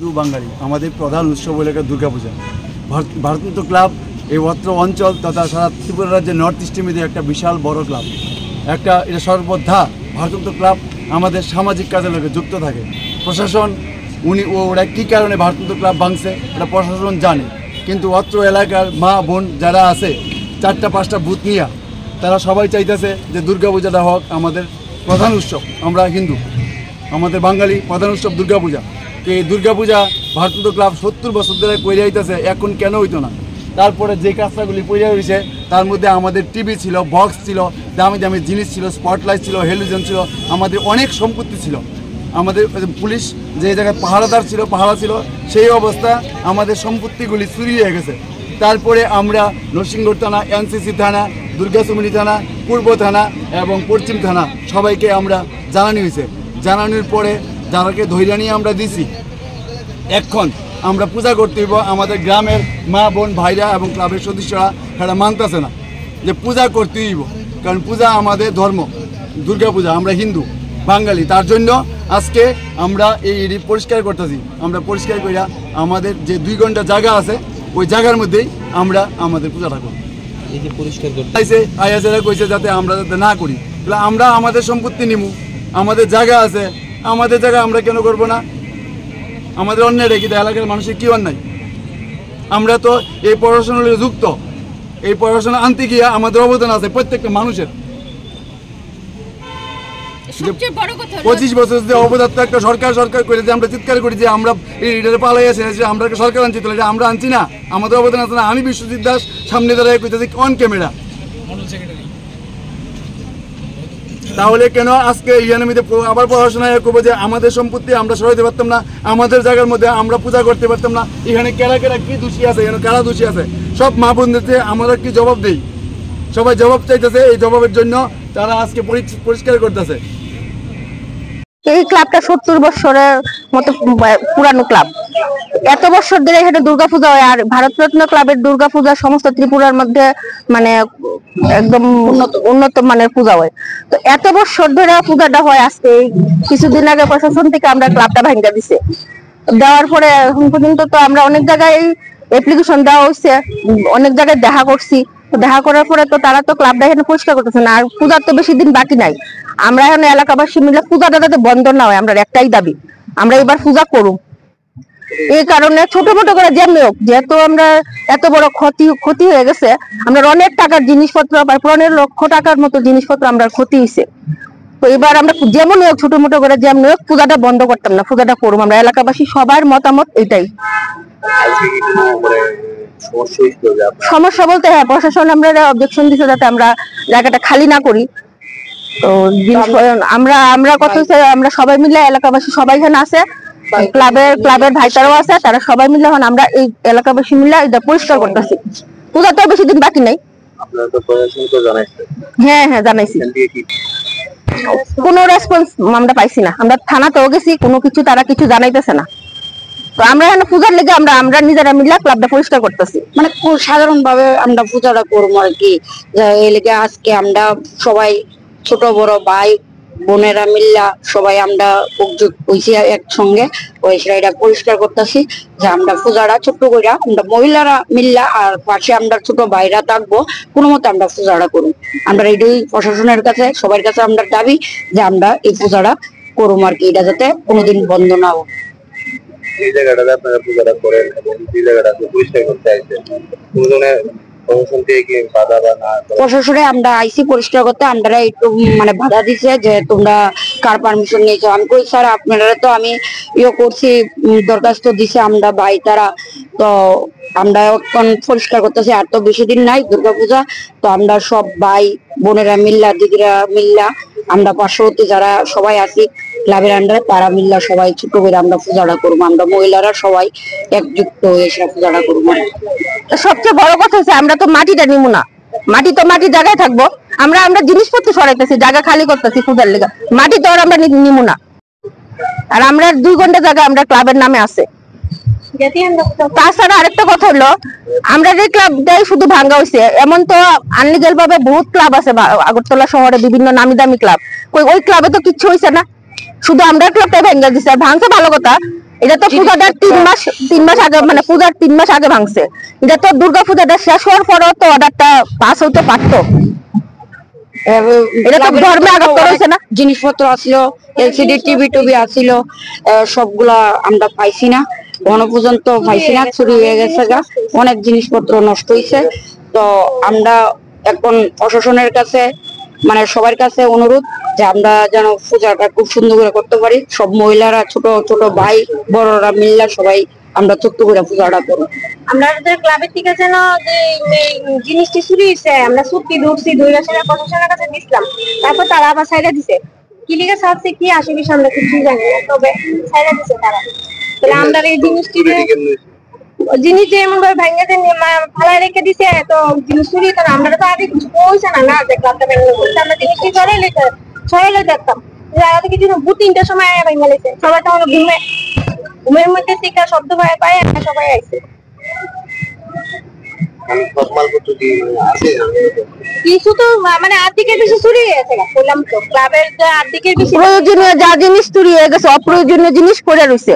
হিন্দু বাঙালি আমাদের প্রধান উৎসব হলো দুর্গাপূজা। ভারতনাট্য ক্লাব এই অত্র অঞ্চল তথা সারা ত্রিপুরা রাজ্যের নর্থ ইস্টের মধ্যে একটা বিশাল বড় ক্লাব। এটা সর্বদা ভারতনাট্য ক্লাব আমাদের সামাজিক কাজের লোকে যুক্ত থাকে। প্রশাসন ওরা কী কারণে ভারতনাট্য ক্লাব ভাঙছে এটা প্রশাসন জানে, কিন্তু অত্র এলাকার মা বোন যারা আছে 4-5টা বুথ নিয়ে তারা সবাই চাইতেছে যে দুর্গাপূজাটা হোক আমাদের প্রধান উৎসব। আমরা হিন্দু, আমাদের বাঙালি প্রধান উৎসব দুর্গাপূজা। এই দুর্গাপূজা ভারতনাট্য ক্লাব 70 বছর ধরে করে যাইতেছে, এখন কেন হইতো না? তারপরে যে কাজটাগুলি পড়ে হয়েছে তার মধ্যে আমাদের টিভি ছিল, বক্স ছিল, দামি দামি জিনিস ছিল, স্পটলাইট ছিল, হেলিজেন ছিল, আমাদের অনেক সম্পত্তি ছিল। আমাদের পুলিশ যে জায়গায় পাহারা ছিল সেই অবস্থা আমাদের সম্পত্তিগুলি চুরি হয়ে গেছে। তারপরে আমরা নরসিংগড় থানা, এনসিসি থানা, দুর্গাচুমনি থানা, পূর্ব থানা এবং পশ্চিম থানা সবাইকে আমরা জানানো হয়েছে। জানানোর পরে যারাকে ধৈর্য নিয়ে আমরা দিছি। এখন আমরা পূজা করতে হইব, আমাদের গ্রামের মা বোন ভাইরা এবং ক্লাবের সদস্যরা সেটা মানতেছে না যে পূজা করতে হইব, কারণ পূজা আমাদের ধর্ম, দুর্গাপূজা, আমরা হিন্দু বাঙালি। তার জন্য আজকে আমরা এই পরিষ্কার করতেছি। আমরা পরিষ্কার করিয়া আমাদের যে 2 ঘন্টা জায়গা আছে ওই জায়গার মধ্যেই আমরা আমাদের পূজাটা করি। এই যে পরিষ্কার করতে আইয়াছেরা কইছে যাতে আমরা না করি, তাহলে আমরা আমাদের সম্পত্তি নিমু, আমাদের জায়গা আছে, আমাদের জায়গা আমরা কেন করব না? আমাদের অন্যায় রেখে দেয়, এলাকার মানুষের কী অন্যায়? আমরা তো এই পড়াশোনার যুক্ত, এই পড়াশোনা আনতে গিয়ে আমাদের অবদান আছে প্রত্যেকটা মানুষের। 25 বছর যে অবদান একটা সরকার করে যে আমরা চিৎকার করি যে আমরা এটা পালাই আছে, আমরা সরকার আনছি, তাহলে এটা আমরা আনছি না, আমাদের অবদান আছে না? আমি বিশ্বজিৎ দাস সামনে দাঁড়ায় কইতেছি অন ক্যামেরা, তাহলে কেন আজকে ইয়ানামিতে আবার পড়াশোনায় করবো যে আমাদের সম্পত্তি আমরা সরাইতে পারতাম না, আমাদের জায়গার মধ্যে আমরা পূজা করতে পারতাম না? এখানে কেরা কি দোষী আছে, এখানে কারা দোষী আছে? সব মা বোনদেরকে আমরা কি জবাব দিই? সবাই জবাব চাইতেছে, এই জবাবের জন্য তারা আজকে পরিষ্কার করতেছে। এই ক্লাবটা 70 বছরের মতো পুরানো ক্লাব। এত বছর ধরে এখানে দুর্গাপূজা হয়, আর ভারতরত্ন ক্লাবের দুর্গাপূজা সমস্ত ত্রিপুরার মধ্যে মানে একদম উন্নত মানের পূজা হয়। তো এত বছর ধরে পূজাটা হয়, আজকে কিছুদিন আগে প্রশাসন থেকে আমরা ক্লাবটা ভাঙা দিছে। দেওয়ার পরে এখন পর্যন্ত তো আমরা অনেক জায়গায় অ্যাপ্লিকেশন দেওয়া হয়েছে, অনেক জায়গায় দেখা করছি। দেখা করার পরে তো তারা তো ক্লাবটা এখানে পরিষ্কার করতেছে না। আর পূজার তো বেশি দিন বাকি নাই। আমরা এখন এলাকাবাসী মিলে পূজাটা যাতে বন্ধ না হয়, আমরা একটাই দাবি, আমরা এবার পূজা করুন। এই কারণে ছোট মোটো করে যেমনি হোক, যেহেতু আমরা এত বড় ক্ষতি হয়ে গেছে, আমরা অনেক টাকার জিনিসপত্র, প্রায় 15 লক্ষ টাকার মতো জিনিসপত্র আমরা ক্ষতি হয়েছে। তো এবার আমরা যেমন হোক, ছোট মোটো করে যেমনি হোক পূজাটা বন্ধ করতাম না, পূজাটা করুম। আমরা এলাকাবাসী সবার মতামত এটাই। সমস্যা বলতে হ্যাঁ, প্রশাসন আমরা অবজেকশন দিচ্ছে যাতে আমরা জায়গাটা খালি না করি। তো আমরা কথা আমরা সবাই মিলে, এলাকাবাসী সবাই এখানে আছে, ক্লাবের ভাইতারাও আছে, তারা সবাই মিলে এখন আমরা এই এলাকাবাসী মিলে এটা পরিষ্কার করতেছি। পূজা তো বেশি দিন বাকি নাই। হ্যাঁ জানাইছি, কোনো রেসপন্স আমরা পাইছি না। আমরা থানাতেও গেছি, কোনো কিছু তারা কিছু জানাইতেছে না। তো আমরা এখানে পূজার লেগে আমরা নিজেরা মিলে ক্লাবটা পরিষ্কার করতেছি। মানে সাধারণ ভাবে আমরা পূজাটা করবো আর কি। এই লেগে আজকে আমরা সবাই ছোট বড় ভাই বোনেরা মিল্লা সবাই আমরা একজোট হইছি একসঙ্গে, ওই সেটা পরিষ্কার করতেছি যে আমরা পূজাটা ছোট্ট করে আমরা মহিলারা মিল্লা আর পাশে আমরা ছোট ভাইরা থাকবো, কোনো মতে আমরা পূজাটা করুন। আমরা এটাই প্রশাসনের কাছে সবার কাছে আমরা দাবি যে আমরা এই পূজাটা করুম আর কি, এটা যাতে কোনোদিন বন্ধ না হোক। এই জায়গাটাতে আপনারা পূজাটা করেন এবং যে জায়গাটা পরিষ্কার করতে আইছেন, কোন ধরনের প্রশাসন থেকে কি বাধা বা না? প্রশাসনে আমরা আইসি পরিষ্কার করতে, আমরা একটু মানে বাধা দিছে যে তোমরা কার পারমিশন নিয়েছো। আমি কই স্যার আপনারা তো আমি করছি, দরখাস্ত দিছে আমরা ভাই তারা, তো আমরা এখন পরিষ্কার করতেছি। আর তো বেশি দিন নাই দুর্গাপূজা, তো আমরা সব ভাই বোনেরা মিল্লা, দিদিরা মিল্লা, আমরা পার্শ্ববর্তী যারা সবাই আছি ক্লাবের আন্ডারে, তারা মিল্লা সবাই ছোট করে আমরা পূজাটা করবো। আমরা মহিলারা সবাই একযুক্ত হয়ে সব পূজাটা করবো। সবচেয়ে বড় কথা হচ্ছে আমরা তো মাটিটা নিবো না, মাটি তো মাটি জায়গায় থাকবো। আমরা জিনিসপত্র সরাইতেছি, জায়গা খালি করতেছি পূজার লেগে, মাটি তো আর আমরা নিবো না। আর আমরা 2 ঘন্টা জায়গা আমরা ক্লাবের নামে আছে। তাছাড়া আরেকটা কথা হলো, আমরা যে ক্লাবটাই শুধু ভাঙ্গা হয়েছে এমন তো আনলিগাল ভাবে বহুত ক্লাব আছে আগরতলা শহরে, বিভিন্ন নামি দামি ক্লাব। ওই ক্লাবে তো কিচ্ছু হয়েছে না, শুধু আমরা ক্লাবটাই ভাঙ্গা দিচ্ছে। আর ভাঙছে ভালো কথা, এটা তো পূজাটার 3 মাস আগে, মানে পূজার 3 মাস আগে ভাঙছে। এটা তো দুর্গা পূজাটা শেষ হওয়ার পরেও তো অর্ডারটা পাস হতে পারতো। এটা তো ধর্মে আঘাত করেছে না। জিনিসপত্র আসছিল, এলসিডি টিভি টুবি আসছিল, সবগুলা আমরা পাইছি না, এখনো পর্যন্ত পাইছি না, চুরি হয়ে গেছে গা, অনেক জিনিসপত্র নষ্ট হয়েছে। তো আমরা এখন প্রশাসনের কাছে মানে সবার কাছে অনুরোধ যে আমরা যেন পূজাটা খুব সুন্দর করে করতে পারি, সব মহিলারা, ছোট ছোট ভাই বড়রা মিললে সবাই আমরা ছোট্ট করে পূজাটা করি। আমাদের ক্লাবের থেকে যেন যে জিনিসটি চুরি হয়েছে, আমরা চুক্তি ধরছি, প্রশাসনের কাছে দিছিলাম, তারপর তারা আবার সাইডে দিছে। কি লিখে ছাড়ছে কি আসলে আমরা কিছু জানি না, তবে সাইডে দিছে তারা। তাহলে আমরা এই জিনিসটি জিনিস যে এমন ভাবে ভাঙে ফালাই রেখে দিছে, তো জিনিস চুরি তো আমরা তো আগে কিছু পয়সা না যে ক্লাবটা ভেঙে বলছে, আমরা জিনিসটি সরাইলে দেখতাম যে কিছু 2-3টার সময় ভেঙে লেছে, সবাই তখন ঘুমের মধ্যে থেকে শব্দ ভয় পায়, সবাই আইছে। কিছু তো মানে আর্থিকের বেশি চুরি হয়েছে, বললাম তো ক্লাবের যে আর্থিকের বেশি প্রয়োজনীয় যা জিনিস চুরি হয়ে গেছে, অপ্রয়োজনীয় জিনিস পড়ে রয়েছে।